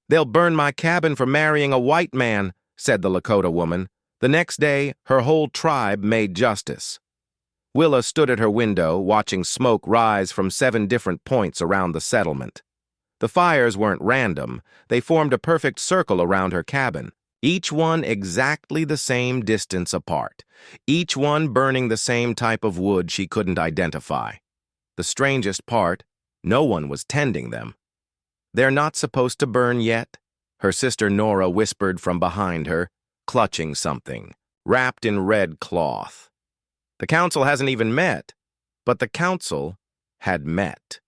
"They'll burn my cabin for marrying a white man," said the Lakota woman. The next day, her whole tribe made justice. Willa stood at her window, watching smoke rise from 7 different points around the settlement. The fires weren't random. They formed a perfect circle around her cabin, each one exactly the same distance apart, each one burning the same type of wood she couldn't identify. The strangest part, no one was tending them. "They're not supposed to burn yet," her sister Nora whispered from behind her, clutching something, wrapped in red cloth. "The council hasn't even met," but the council had met.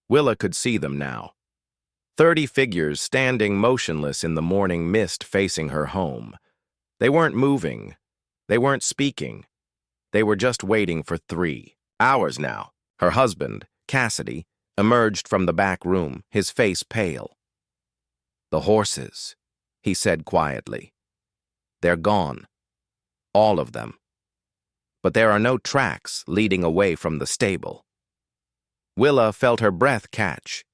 Willa could see them now. 30 figures standing motionless in the morning mist facing her home. They weren't moving. They weren't speaking. They were just waiting for 3 hours now. Her husband, Cassidy, emerged from the back room, his face pale. "The horses," he said quietly. "They're gone. All of them. But there are no tracks leading away from the stable." Willa felt her breath catch.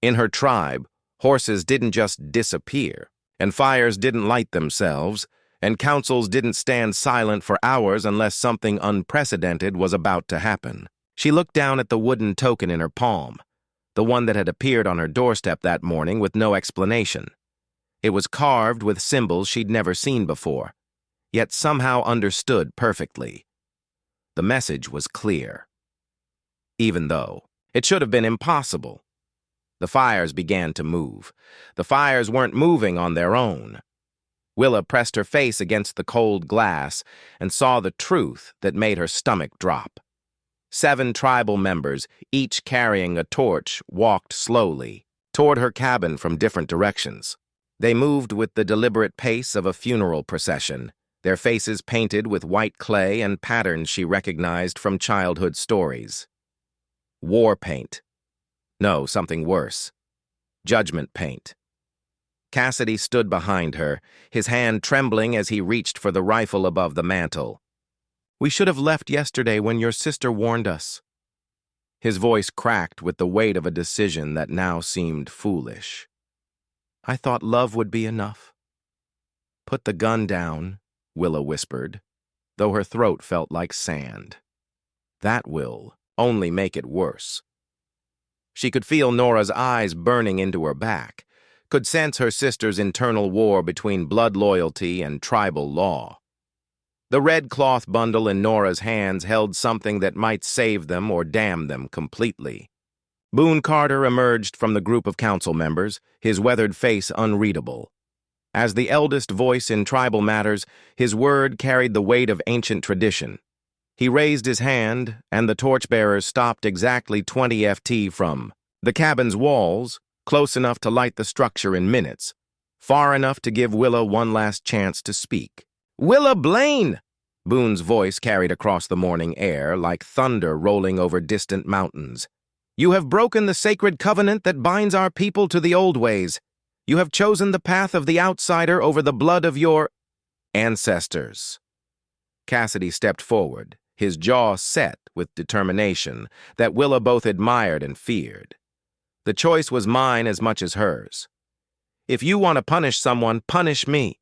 In her tribe, horses didn't just disappear, and fires didn't light themselves, and councils didn't stand silent for hours unless something unprecedented was about to happen. She looked down at the wooden token in her palm, the one that had appeared on her doorstep that morning with no explanation. It was carved with symbols she'd never seen before, yet somehow understood perfectly. The message was clear, even though it should have been impossible. The fires began to move. The fires weren't moving on their own. Willa pressed her face against the cold glass and saw the truth that made her stomach drop. 7 tribal members, each carrying a torch, walked slowly toward her cabin from different directions. They moved with the deliberate pace of a funeral procession, their faces painted with white clay and patterns she recognized from childhood stories. War paint. No, something worse. Judgment paint. Cassidy stood behind her, his hand trembling as he reached for the rifle above the mantel. "We should have left yesterday when your sister warned us." His voice cracked with the weight of a decision that now seemed foolish. "I thought love would be enough." "Put the gun down," Willa whispered, though her throat felt like sand. "That will only make it worse." She could feel Nora's eyes burning into her back, could sense her sister's internal war between blood loyalty and tribal law. The red cloth bundle in Nora's hands held something that might save them or damn them completely. Boone Carter emerged from the group of council members, his weathered face unreadable. As the eldest voice in tribal matters, his word carried the weight of ancient tradition. He raised his hand, and the torchbearers stopped exactly 20 FT from the cabin's walls, close enough to light the structure in minutes, far enough to give Willa one last chance to speak. "Willa Blaine!" Boone's voice carried across the morning air like thunder rolling over distant mountains. "You have broken the sacred covenant that binds our people to the old ways. You have chosen the path of the outsider over the blood of your ancestors." Cassidy stepped forward, his jaw set with determination that Willa both admired and feared. The choice was mine as much as hers. "If you want to punish someone, punish me."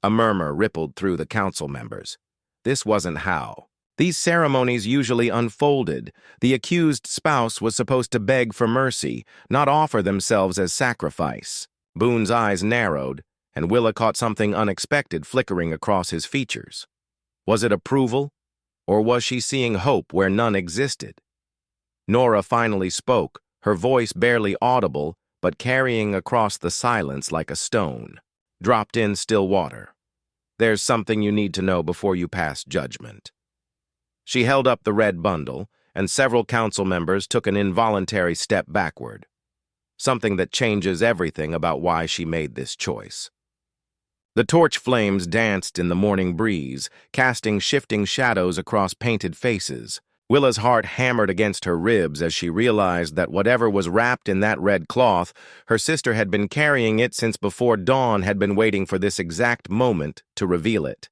A murmur rippled through the council members. This wasn't how these ceremonies usually unfolded. The accused spouse was supposed to beg for mercy, not offer themselves as sacrifice. Boone's eyes narrowed, and Willa caught something unexpected flickering across his features. Was it approval, or was she seeing hope where none existed? Nora finally spoke, her voice barely audible, but carrying across the silence like a stone. Dropped in still water. "There's something you need to know before you pass judgment." She held up the red bundle, and several council members took an involuntary step backward. Something that changes everything about why she made this choice. The torch flames danced in the morning breeze, casting shifting shadows across painted faces. Willa's heart hammered against her ribs as she realized that whatever was wrapped in that red cloth, her sister had been carrying it since before dawn, had been waiting for this exact moment to reveal it.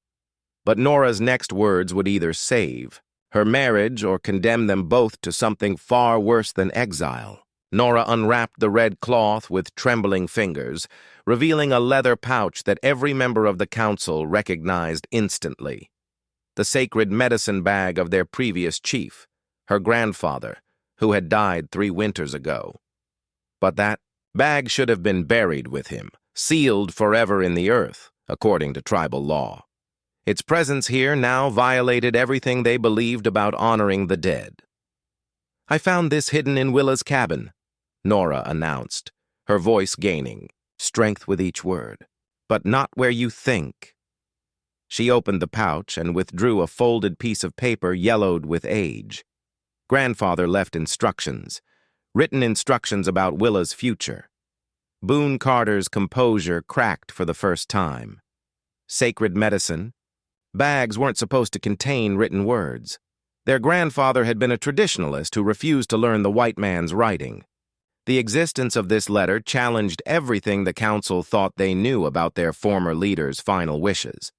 But Nora's next words would either save her marriage or condemn them both to something far worse than exile. Nora unwrapped the red cloth with trembling fingers, revealing a leather pouch that every member of the council recognized instantly. The sacred medicine bag of their previous chief, her grandfather, who had died 3 winters ago. But that bag should have been buried with him, sealed forever in the earth, according to tribal law. Its presence here now violated everything they believed about honoring the dead. "I found this hidden in Willa's cabin," Nora announced, her voice gaining strength with each word. "But not where you think." She opened the pouch and withdrew a folded piece of paper yellowed with age. Grandfather left instructions, written instructions about Willa's future. Boone Carter's composure cracked for the first time. Sacred medicine. Bags weren't supposed to contain written words. Their grandfather had been a traditionalist who refused to learn the white man's writing. The existence of this letter challenged everything the council thought they knew about their former leader's final wishes.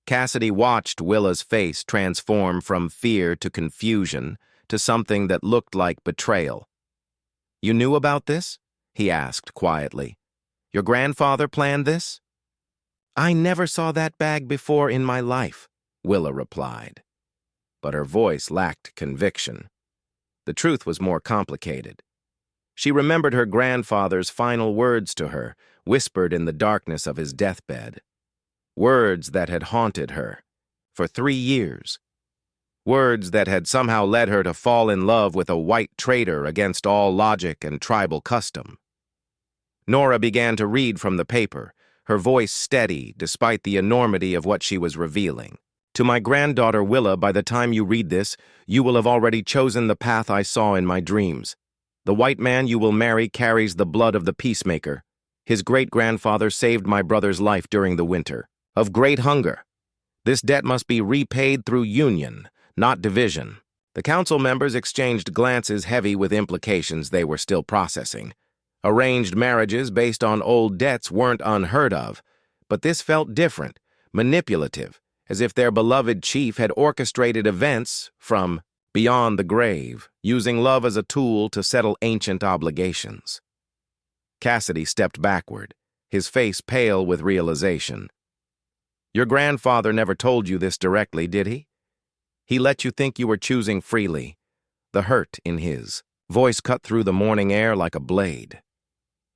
Cassidy watched Willa's face transform from fear to confusion to something that looked like betrayal. "You knew about this?" he asked quietly. "Your grandfather planned this?" "I never saw that bag before in my life," Willa replied. But her voice lacked conviction. The truth was more complicated. She remembered her grandfather's final words to her, whispered in the darkness of his deathbed. Words that had haunted her for 3 years. Words that had somehow led her to fall in love with a white traitor against all logic and tribal custom. Nora began to read from the paper, her voice steady despite the enormity of what she was revealing. "To my granddaughter Willa, by the time you read this, you will have already chosen the path I saw in my dreams. The white man you will marry carries the blood of the peacemaker. His great-grandfather saved my brother's life during the winter of great hunger. This debt must be repaid through union, not division." The council members exchanged glances heavy with implications they were still processing. Arranged marriages based on old debts weren't unheard of, but this felt different, manipulative, as if their beloved chief had orchestrated events from beyond the grave, using love as a tool to settle ancient obligations. Cassidy stepped backward, his face pale with realization. "Your grandfather never told you this directly, did he? He let you think you were choosing freely." The hurt in his voice cut through the morning air like a blade.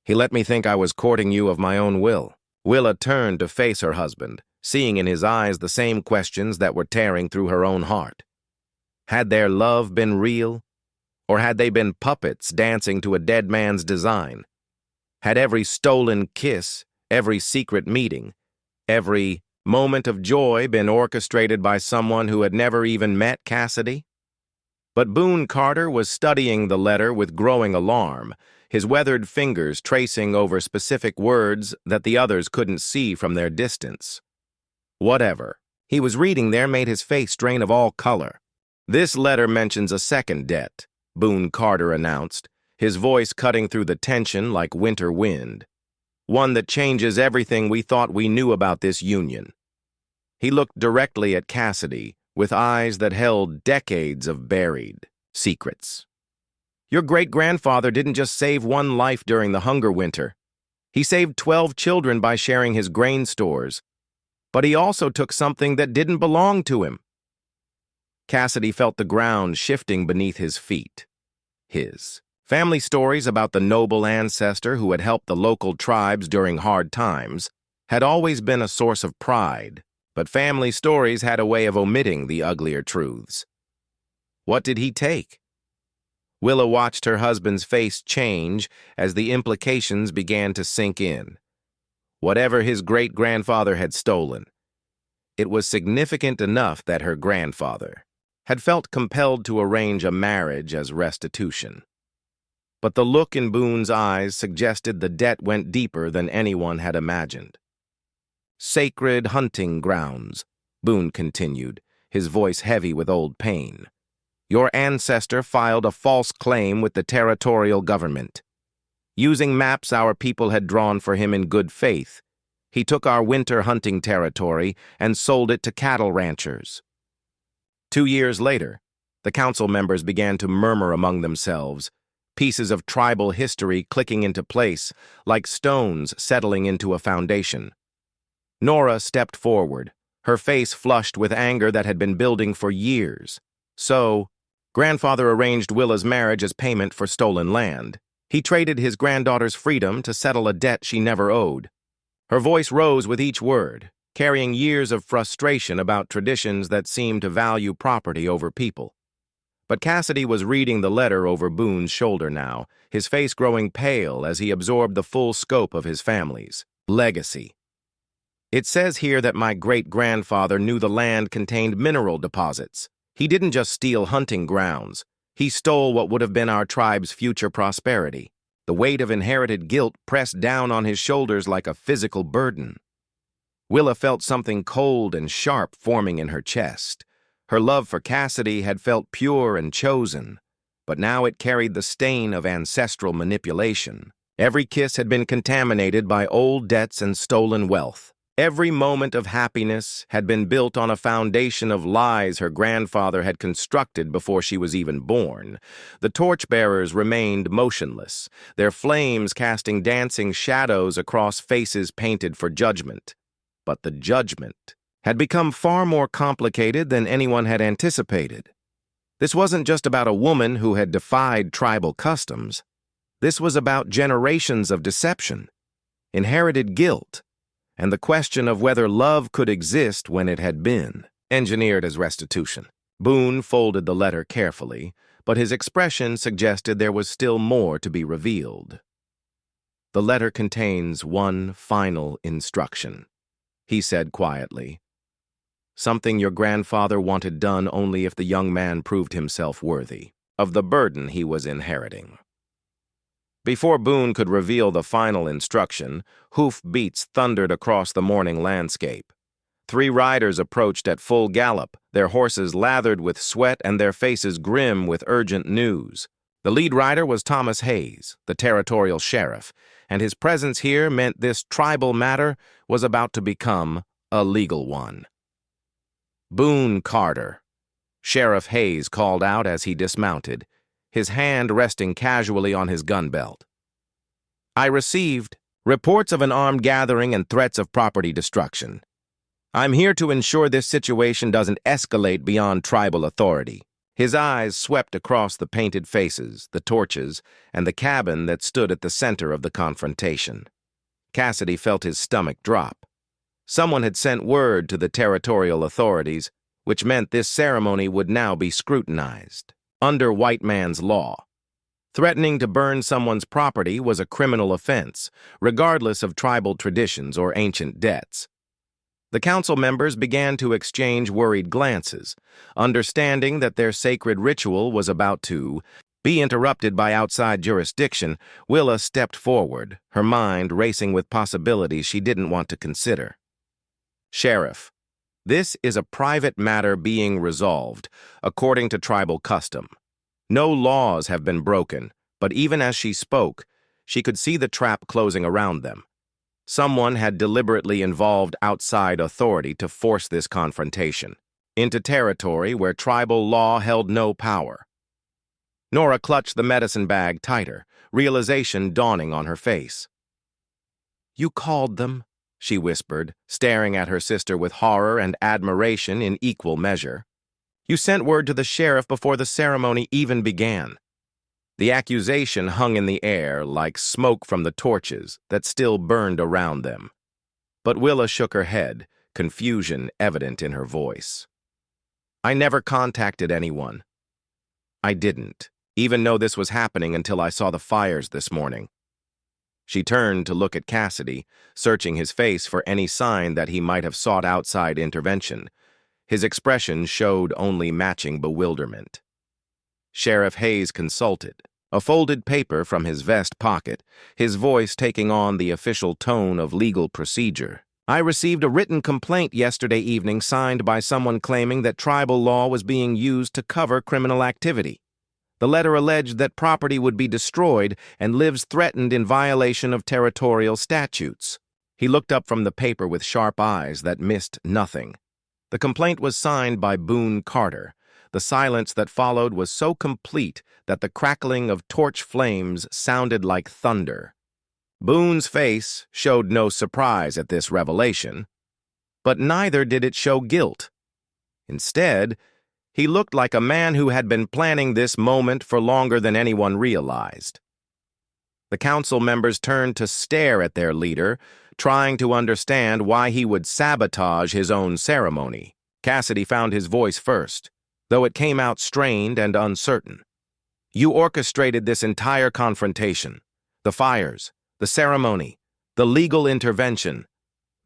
"He let me think I was courting you of my own will." Willa turned to face her husband, seeing in his eyes the same questions that were tearing through her own heart. Had their love been real, or had they been puppets dancing to a dead man's design? Had every stolen kiss, every secret meeting, every moment of joy been orchestrated by someone who had never even met Cassidy? But Boone Carter was studying the letter with growing alarm, his weathered fingers tracing over specific words that the others couldn't see from their distance. Whatever he was reading there made his face drain of all color. "This letter mentions a second debt," Boone Carter announced, his voice cutting through the tension like winter wind. "One that changes everything we thought we knew about this union." He looked directly at Cassidy, with eyes that held decades of buried secrets. "Your great-grandfather didn't just save one life during the hunger winter. He saved 12 children by sharing his grain stores. But he also took something that didn't belong to him." Cassidy felt the ground shifting beneath his feet. His family stories about the noble ancestor who had helped the local tribes during hard times had always been a source of pride, but family stories had a way of omitting the uglier truths. What did he take? Willa watched her husband's face change as the implications began to sink in. Whatever his great-grandfather had stolen, it was significant enough that her grandfather had felt compelled to arrange a marriage as restitution. But the look in Boone's eyes suggested the debt went deeper than anyone had imagined. "Sacred hunting grounds," Boone continued, his voice heavy with old pain. "Your ancestor filed a false claim with the territorial government. Using maps our people had drawn for him in good faith, he took our winter hunting territory and sold it to cattle ranchers." 2 years later, the council members began to murmur among themselves, pieces of tribal history clicking into place, like stones settling into a foundation. Nora stepped forward, her face flushed with anger that had been building for years. So, grandfather arranged Willa's marriage as payment for stolen land. He traded his granddaughter's freedom to settle a debt she never owed. Her voice rose with each word, carrying years of frustration about traditions that seemed to value property over people. But Cassidy was reading the letter over Boone's shoulder now, his face growing pale as he absorbed the full scope of his family's legacy. It says here that my great-grandfather knew the land contained mineral deposits. He didn't just steal hunting grounds. He stole what would have been our tribe's future prosperity. The weight of inherited guilt pressed down on his shoulders like a physical burden. Willa felt something cold and sharp forming in her chest. Her love for Cassidy had felt pure and chosen, but now it carried the stain of ancestral manipulation. Every kiss had been contaminated by old debts and stolen wealth. Every moment of happiness had been built on a foundation of lies her grandfather had constructed before she was even born. The torchbearers remained motionless, their flames casting dancing shadows across faces painted for judgment. But the judgment had become far more complicated than anyone had anticipated. This wasn't just about a woman who had defied tribal customs. This was about generations of deception, inherited guilt, and the question of whether love could exist when it had been engineered as restitution. Boone folded the letter carefully, but his expression suggested there was still more to be revealed. The letter contains one final instruction, he said quietly. Something your grandfather wanted done only if the young man proved himself worthy of the burden he was inheriting. Before Boone could reveal the final instruction, hoof beats thundered across the morning landscape. 3 riders approached at full gallop, their horses lathered with sweat and their faces grim with urgent news. The lead rider was Thomas Hayes, the territorial sheriff, and his presence here meant this tribal matter was about to become a legal one. Boone Carter, Sheriff Hayes called out as he dismounted, his hand resting casually on his gun belt. I received reports of an armed gathering and threats of property destruction. I'm here to ensure this situation doesn't escalate beyond tribal authority. His eyes swept across the painted faces, the torches, and the cabin that stood at the center of the confrontation. Cassidy felt his stomach drop. Someone had sent word to the territorial authorities, which meant this ceremony would now be scrutinized under white man's law. Threatening to burn someone's property was a criminal offense, regardless of tribal traditions or ancient debts. The council members began to exchange worried glances, understanding that their sacred ritual was about to be interrupted by outside jurisdiction. Willa stepped forward, her mind racing with possibilities she didn't want to consider. Sheriff, this is a private matter being resolved, according to tribal custom. No laws have been broken, but even as she spoke, she could see the trap closing around them. Someone had deliberately involved outside authority to force this confrontation into territory where tribal law held no power. Nora clutched the medicine bag tighter, realization dawning on her face. You called them, she whispered, staring at her sister with horror and admiration in equal measure. You sent word to the sheriff before the ceremony even began. The accusation hung in the air like smoke from the torches that still burned around them. But Willa shook her head, confusion evident in her voice. I never contacted anyone. I didn't, even know this was happening until I saw the fires this morning. She turned to look at Cassidy, searching his face for any sign that he might have sought outside intervention. His expression showed only matching bewilderment. Sheriff Hayes consulted, a folded paper from his vest pocket, his voice taking on the official tone of legal procedure. I received a written complaint yesterday evening signed by someone claiming that tribal law was being used to cover criminal activity. The letter alleged that property would be destroyed and lives threatened in violation of territorial statutes. He looked up from the paper with sharp eyes that missed nothing. The complaint was signed by Boone Carter, The silence that followed was so complete that the crackling of torch flames sounded like thunder. Boone's face showed no surprise at this revelation, but neither did it show guilt. Instead, he looked like a man who had been planning this moment for longer than anyone realized. The council members turned to stare at their leader, trying to understand why he would sabotage his own ceremony. Cassidy found his voice first, though it came out strained and uncertain. "You orchestrated this entire confrontation. The fires, the ceremony, the legal intervention.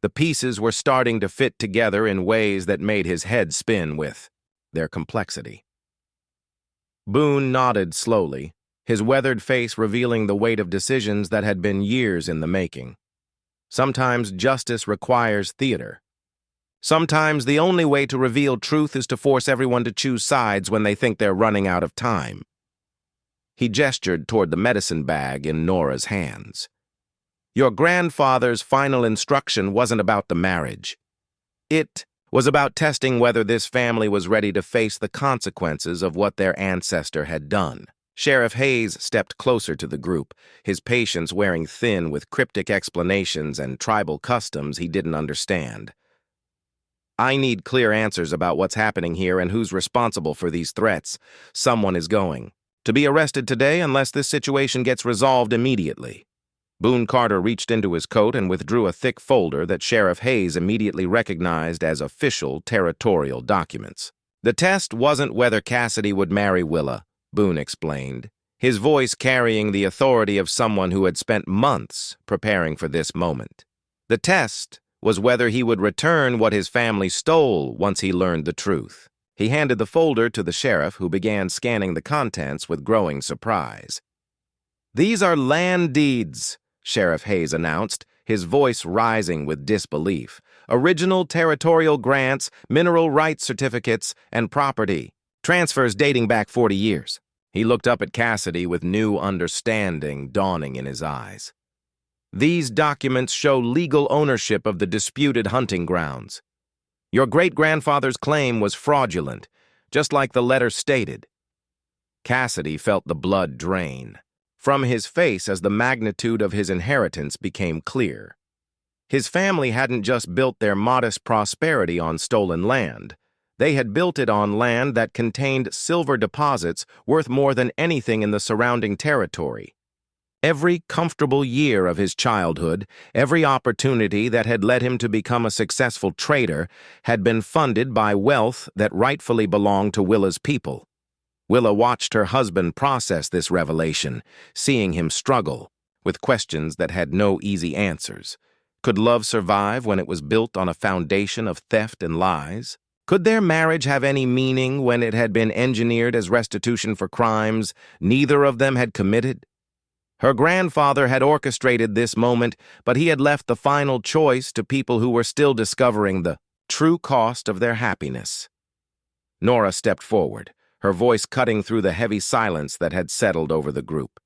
The pieces were starting to fit together in ways that made his head spin with their complexity." Boone nodded slowly, his weathered face revealing the weight of decisions that had been years in the making. Sometimes justice requires theater. Sometimes the only way to reveal truth is to force everyone to choose sides when they think they're running out of time. He gestured toward the medicine bag in Nora's hands. "Your grandfather's final instruction wasn't about the marriage. It was about testing whether this family was ready to face the consequences of what their ancestor had done." Sheriff Hayes stepped closer to the group, his patience wearing thin with cryptic explanations and tribal customs he didn't understand. "I need clear answers about what's happening here and who's responsible for these threats. Someone is going to be arrested today unless this situation gets resolved immediately." Boone Carter reached into his coat and withdrew a thick folder that Sheriff Hayes immediately recognized as official territorial documents. "The test wasn't whether Cassidy would marry Willa," Boone explained, his voice carrying the authority of someone who had spent months preparing for this moment. "The test was whether he would return what his family stole once he learned the truth." He handed the folder to the sheriff, who began scanning the contents with growing surprise. "These are land deeds," Sheriff Hayes announced, his voice rising with disbelief. "Original territorial grants, mineral rights certificates, and property. Transfers dating back 40 years. He looked up at Cassidy with new understanding dawning in his eyes. "These documents show legal ownership of the disputed hunting grounds. Your great-grandfather's claim was fraudulent, just like the letter stated." Cassidy felt the blood drain from his face as the magnitude of his inheritance became clear. His family hadn't just built their modest prosperity on stolen land. They had built it on land that contained silver deposits worth more than anything in the surrounding territory. Every comfortable year of his childhood, every opportunity that had led him to become a successful trader, had been funded by wealth that rightfully belonged to Willa's people. Willa watched her husband process this revelation, seeing him struggle with questions that had no easy answers. Could love survive when it was built on a foundation of theft and lies? Could their marriage have any meaning when it had been engineered as restitution for crimes neither of them had committed? Her grandfather had orchestrated this moment, but he had left the final choice to people who were still discovering the true cost of their happiness. Nora stepped forward, her voice cutting through the heavy silence that had settled over the group.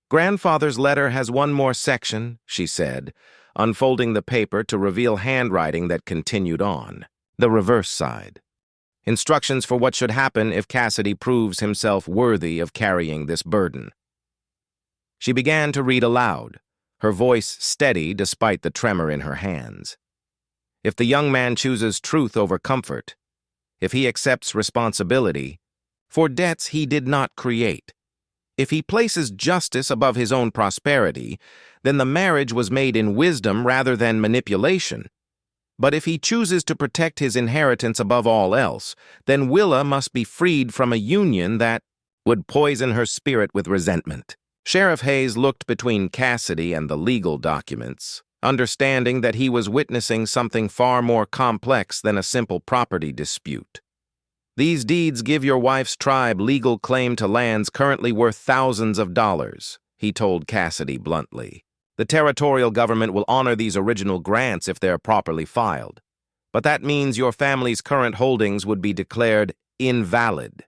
"Grandfather's letter has one more section," she said, unfolding the paper to reveal handwriting that continued on. The reverse side. "Instructions for what should happen if Cassidy proves himself worthy of carrying this burden." She began to read aloud, her voice steady despite the tremor in her hands. "If the young man chooses truth over comfort, if he accepts responsibility for debts he did not create, if he places justice above his own prosperity, then the marriage was made in wisdom rather than manipulation. But if he chooses to protect his inheritance above all else, then Willa must be freed from a union that would poison her spirit with resentment." Sheriff Hayes looked between Cassidy and the legal documents, understanding that he was witnessing something far more complex than a simple property dispute. "These deeds give your wife's tribe legal claim to lands currently worth thousands of dollars," he told Cassidy bluntly. "The territorial government will honor these original grants if they're properly filed. But that means your family's current holdings would be declared invalid."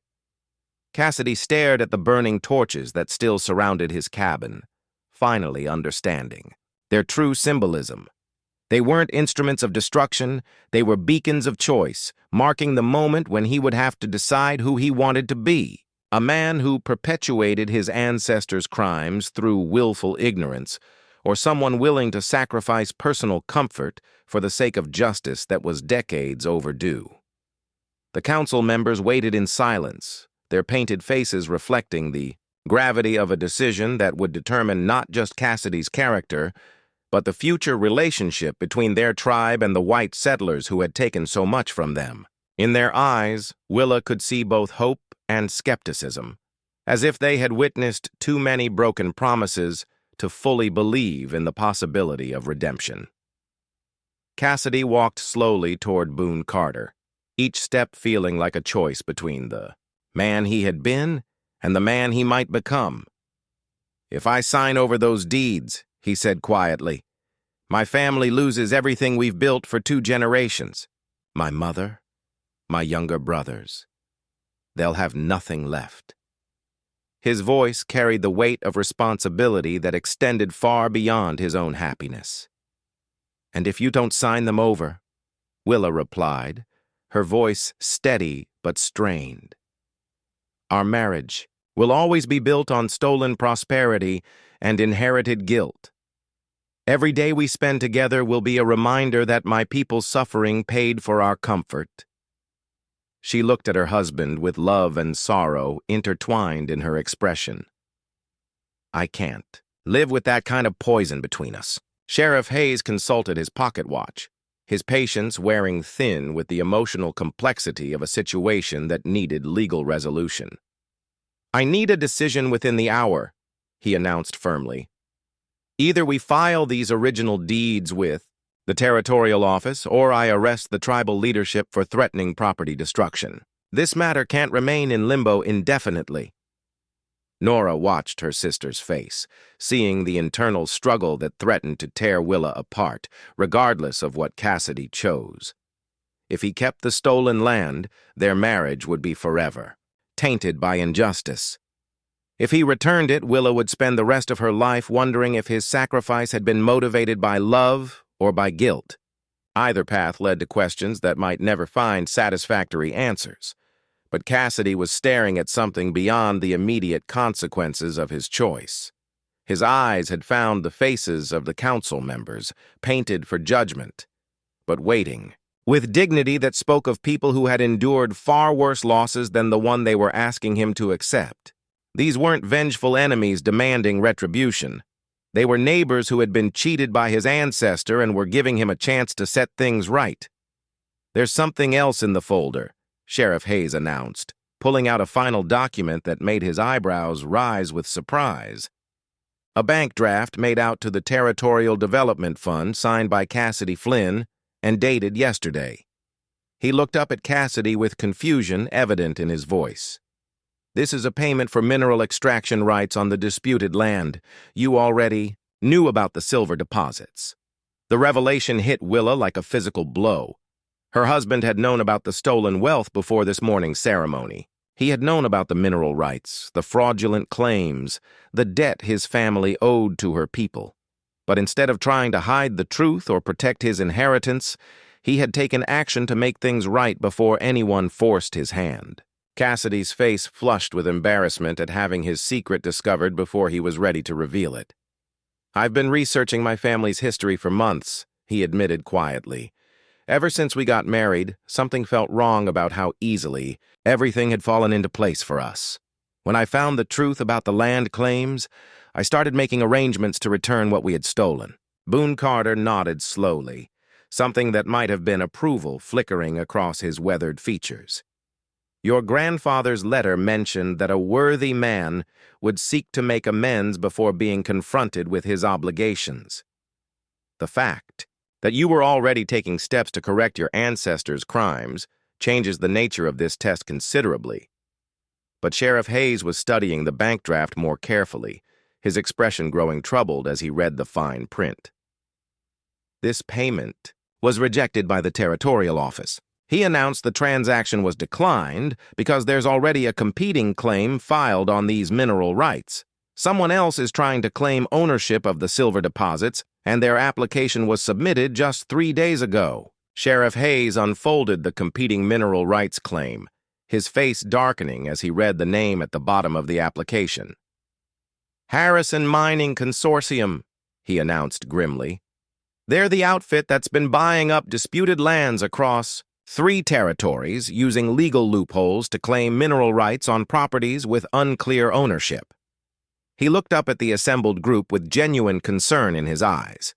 Cassidy stared at the burning torches that still surrounded his cabin, finally understanding their true symbolism. They weren't instruments of destruction, they were beacons of choice, marking the moment when he would have to decide who he wanted to be. A man who perpetuated his ancestors' crimes through willful ignorance, or someone willing to sacrifice personal comfort for the sake of justice that was decades overdue. The council members waited in silence, their painted faces reflecting the gravity of a decision that would determine not just Cassidy's character, but the future relationship between their tribe and the white settlers who had taken so much from them. In their eyes, Willa could see both hope and skepticism, as if they had witnessed too many broken promises to fully believe in the possibility of redemption. Cassidy walked slowly toward Boone Carter, each step feeling like a choice between the man he had been and the man he might become. "If I sign over those deeds," he said quietly, "my family loses everything we've built for 2 generations. My mother, my younger brothers. They'll have nothing left." His voice carried the weight of responsibility that extended far beyond his own happiness. "And if you don't sign them over," Willa replied, her voice steady but strained, "our marriage will always be built on stolen prosperity and inherited guilt. Every day we spend together will be a reminder that my people's suffering paid for our comfort." She looked at her husband with love and sorrow intertwined in her expression. "I can't live with that kind of poison between us." Sheriff Hayes consulted his pocket watch, his patience wearing thin with the emotional complexity of a situation that needed legal resolution. "I need a decision within the hour," he announced firmly. "Either we file these original deeds with the territorial office, or I arrest the tribal leadership for threatening property destruction. This matter can't remain in limbo indefinitely." Nora watched her sister's face, seeing the internal struggle that threatened to tear Willa apart, regardless of what Cassidy chose. If he kept the stolen land, their marriage would be forever, tainted by injustice. If he returned it, Willa would spend the rest of her life wondering if his sacrifice had been motivated by love or by guilt. Either path led to questions that might never find satisfactory answers. But Cassidy was staring at something beyond the immediate consequences of his choice. His eyes had found the faces of the council members, painted for judgment, but waiting, with dignity that spoke of people who had endured far worse losses than the one they were asking him to accept. These weren't vengeful enemies demanding retribution. They were neighbors who had been cheated by his ancestor and were giving him a chance to set things right. "There's something else in the folder," Sheriff Hayes announced, pulling out a final document that made his eyebrows rise with surprise. A bank draft made out to the Territorial Development Fund signed by Cassidy Flynn and dated yesterday. He looked up at Cassidy with confusion evident in his voice. "This is a payment for mineral extraction rights on the disputed land. You already knew about the silver deposits." The revelation hit Willa like a physical blow. Her husband had known about the stolen wealth before this morning's ceremony. He had known about the mineral rights, the fraudulent claims, the debt his family owed to her people. But instead of trying to hide the truth or protect his inheritance, he had taken action to make things right before anyone forced his hand. Cassidy's face flushed with embarrassment at having his secret discovered before he was ready to reveal it. "I've been researching my family's history for months," he admitted quietly. "Ever since we got married, something felt wrong about how easily everything had fallen into place for us. When I found the truth about the land claims, I started making arrangements to return what we had stolen." Boone Carter nodded slowly, something that might have been approval flickering across his weathered features. "Your grandfather's letter mentioned that a worthy man would seek to make amends before being confronted with his obligations. The fact that you were already taking steps to correct your ancestors' crimes changes the nature of this test considerably." But Sheriff Hayes was studying the bank draft more carefully, his expression growing troubled as he read the fine print. "This payment was rejected by the Territorial Office. He announced the transaction was declined because there's already a competing claim filed on these mineral rights. Someone else is trying to claim ownership of the silver deposits, and their application was submitted just 3 days ago. Sheriff Hayes unfolded the competing mineral rights claim, his face darkening as he read the name at the bottom of the application. Harrison Mining Consortium, he announced grimly. They're the outfit that's been buying up disputed lands across 3 territories using legal loopholes to claim mineral rights on properties with unclear ownership. He looked up at the assembled group with genuine concern in his eyes.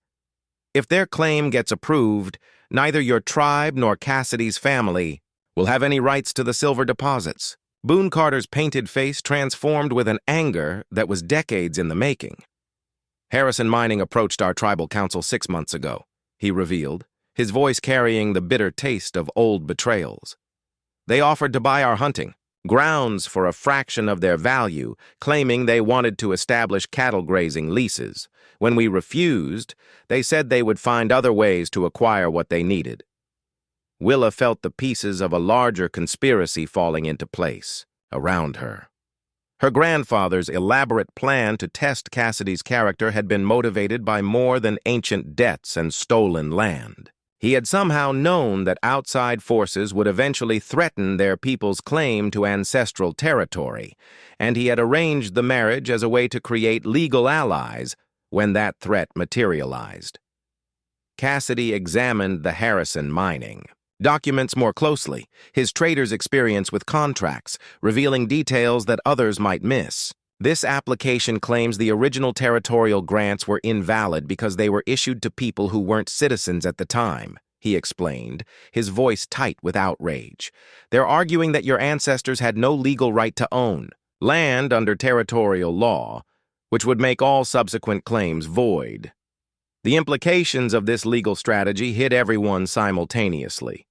If their claim gets approved, neither your tribe nor Cassidy's family will have any rights to the silver deposits. Boone Carter's painted face transformed with an anger that was decades in the making. Harrison Mining approached our tribal council 6 months ago, he revealed, his voice carrying the bitter taste of old betrayals. They offered to buy our hunting grounds for a fraction of their value, claiming they wanted to establish cattle grazing leases. When we refused, they said they would find other ways to acquire what they needed. Willa felt the pieces of a larger conspiracy falling into place around her. Her grandfather's elaborate plan to test Cassidy's character had been motivated by more than ancient debts and stolen land. He had somehow known that outside forces would eventually threaten their people's claim to ancestral territory, and he had arranged the marriage as a way to create legal allies when that threat materialized. Cassidy examined the Harrison Mining documents more closely, his trader's experience with contracts, revealing details that others might miss. This application claims the original territorial grants were invalid because they were issued to people who weren't citizens at the time, he explained, his voice tight with outrage. They're arguing that your ancestors had no legal right to own land under territorial law, which would make all subsequent claims void. The implications of this legal strategy hit everyone simultaneously.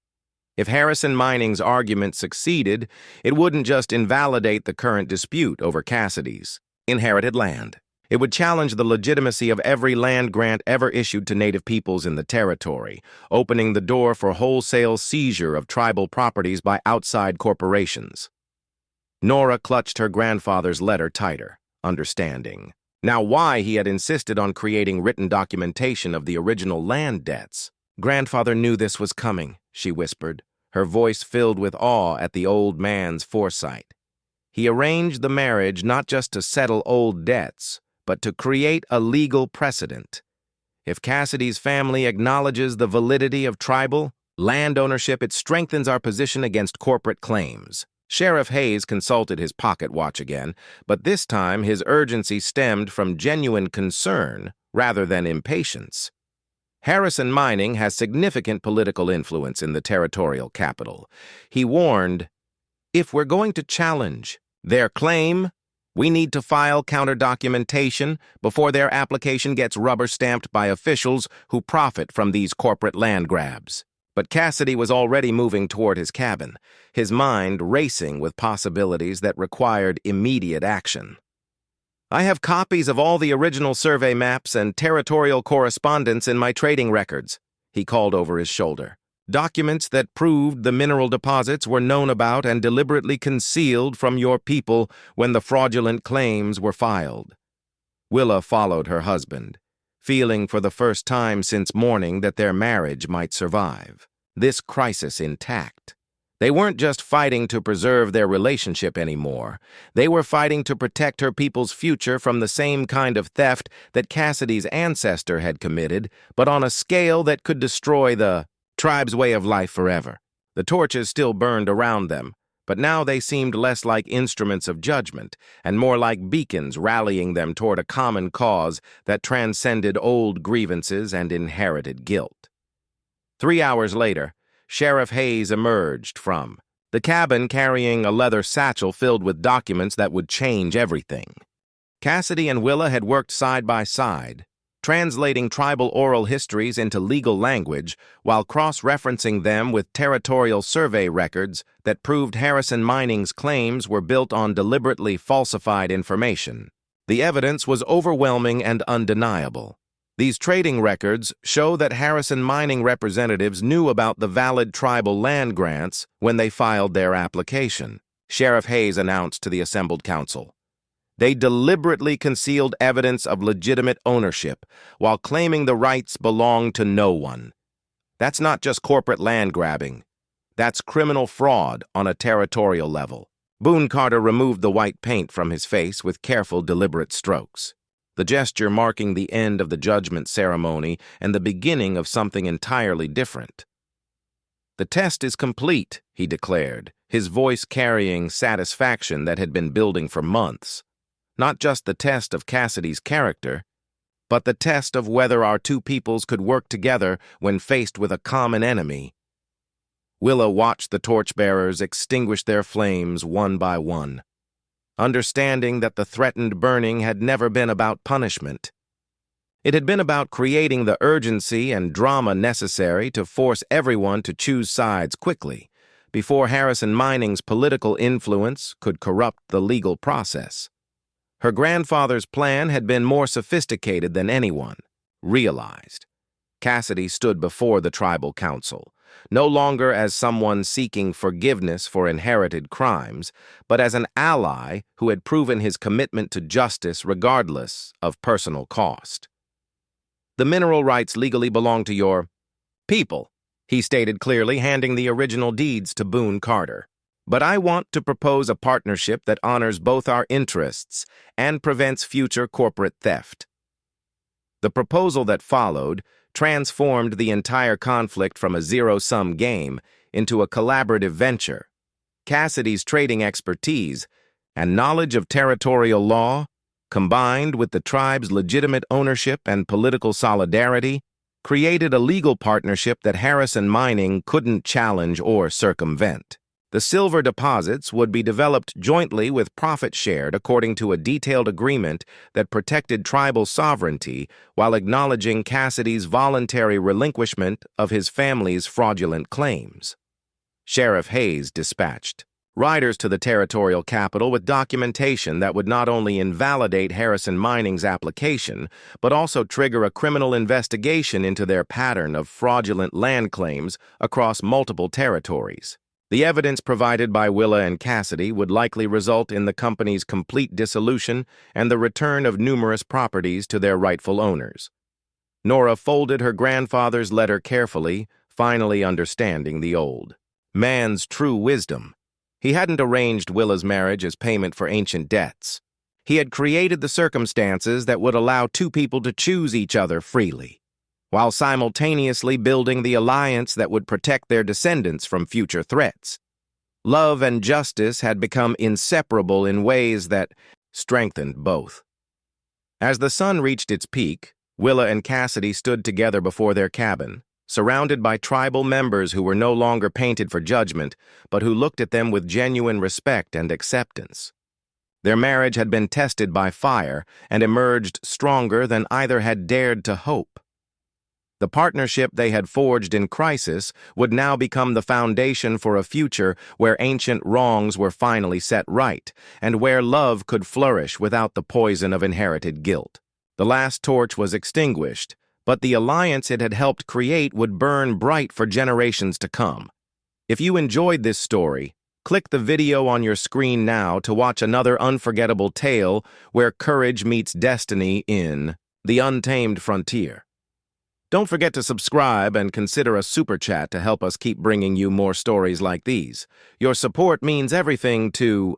If Harrison Mining's argument succeeded, it wouldn't just invalidate the current dispute over Cassidy's inherited land. It would challenge the legitimacy of every land grant ever issued to Native peoples in the territory, opening the door for wholesale seizure of tribal properties by outside corporations. Nora clutched her grandfather's letter tighter, understanding now why he had insisted on creating written documentation of the original land debts. Grandfather knew this was coming, she whispered, her voice filled with awe at the old man's foresight. He arranged the marriage not just to settle old debts, but to create a legal precedent. If Cassidy's family acknowledges the validity of tribal land ownership, it strengthens our position against corporate claims. Sheriff Hayes consulted his pocket watch again, but this time his urgency stemmed from genuine concern rather than impatience. Harrison Mining has significant political influence in the territorial capital. He warned, if we're going to challenge their claim, we need to file counter-documentation before their application gets rubber-stamped by officials who profit from these corporate land grabs. But Cassidy was already moving toward his cabin, his mind racing with possibilities that required immediate action. I have copies of all the original survey maps and territorial correspondence in my trading records, he called over his shoulder. Documents that proved the mineral deposits were known about and deliberately concealed from your people when the fraudulent claims were filed. Willa followed her husband, feeling for the first time since morning that their marriage might survive this crisis intact. They weren't just fighting to preserve their relationship anymore. They were fighting to protect her people's future from the same kind of theft that Cassidy's ancestor had committed, but on a scale that could destroy the tribe's way of life forever. The torches still burned around them, but now they seemed less like instruments of judgment and more like beacons rallying them toward a common cause that transcended old grievances and inherited guilt. 3 hours later, Sheriff Hayes emerged from the cabin carrying a leather satchel filled with documents that would change everything. Cassidy and Willa had worked side by side, translating tribal oral histories into legal language while cross-referencing them with territorial survey records that proved Harrison Mining's claims were built on deliberately falsified information. The evidence was overwhelming and undeniable. These trading records show that Harrison Mining representatives knew about the valid tribal land grants when they filed their application, Sheriff Hayes announced to the assembled council. They deliberately concealed evidence of legitimate ownership while claiming the rights belonged to no one. That's not just corporate land grabbing. That's criminal fraud on a territorial level. Boone Carter removed the white paint from his face with careful, deliberate strokes, the gesture marking the end of the judgment ceremony and the beginning of something entirely different. "The test is complete," he declared, his voice carrying satisfaction that had been building for months. Not just the test of Cassidy's character, but the test of whether our two peoples could work together when faced with a common enemy. Willa watched the torchbearers extinguish their flames one by one, understanding that the threatened burning had never been about punishment. It had been about creating the urgency and drama necessary to force everyone to choose sides quickly, before Harrison Mining's political influence could corrupt the legal process. Her grandfather's plan had been more sophisticated than anyone realized. Cassidy stood before the tribal council, no longer as someone seeking forgiveness for inherited crimes, but as an ally who had proven his commitment to justice regardless of personal cost. "The mineral rights legally belong to your people," he stated clearly, handing the original deeds to Boone Carter. "But I want to propose a partnership that honors both our interests and prevents future corporate theft." The proposal that followed transformed the entire conflict from a zero-sum game into a collaborative venture. Cassidy's trading expertise and knowledge of territorial law, combined with the tribe's legitimate ownership and political solidarity, created a legal partnership that Harrison Mining couldn't challenge or circumvent. The silver deposits would be developed jointly with profit shared according to a detailed agreement that protected tribal sovereignty while acknowledging Cassidy's voluntary relinquishment of his family's fraudulent claims. Sheriff Hayes dispatched riders to the territorial capital with documentation that would not only invalidate Harrison Mining's application, but also trigger a criminal investigation into their pattern of fraudulent land claims across multiple territories. The evidence provided by Willa and Cassidy would likely result in the company's complete dissolution and the return of numerous properties to their rightful owners. Nora folded her grandfather's letter carefully, finally understanding the old man's true wisdom. He hadn't arranged Willa's marriage as payment for ancient debts. He had created the circumstances that would allow two people to choose each other freely, while simultaneously building the alliance that would protect their descendants from future threats. Love and justice had become inseparable in ways that strengthened both. As the sun reached its peak, Willa and Cassidy stood together before their cabin, surrounded by tribal members who were no longer painted for judgment, but who looked at them with genuine respect and acceptance. Their marriage had been tested by fire and emerged stronger than either had dared to hope. The partnership they had forged in crisis would now become the foundation for a future where ancient wrongs were finally set right, and where love could flourish without the poison of inherited guilt. The last torch was extinguished, but the alliance it had helped create would burn bright for generations to come. If you enjoyed this story, click the video on your screen now to watch another unforgettable tale where courage meets destiny in The Untamed Frontier. Don't forget to subscribe and consider a super chat to help us keep bringing you more stories like these. Your support means everything to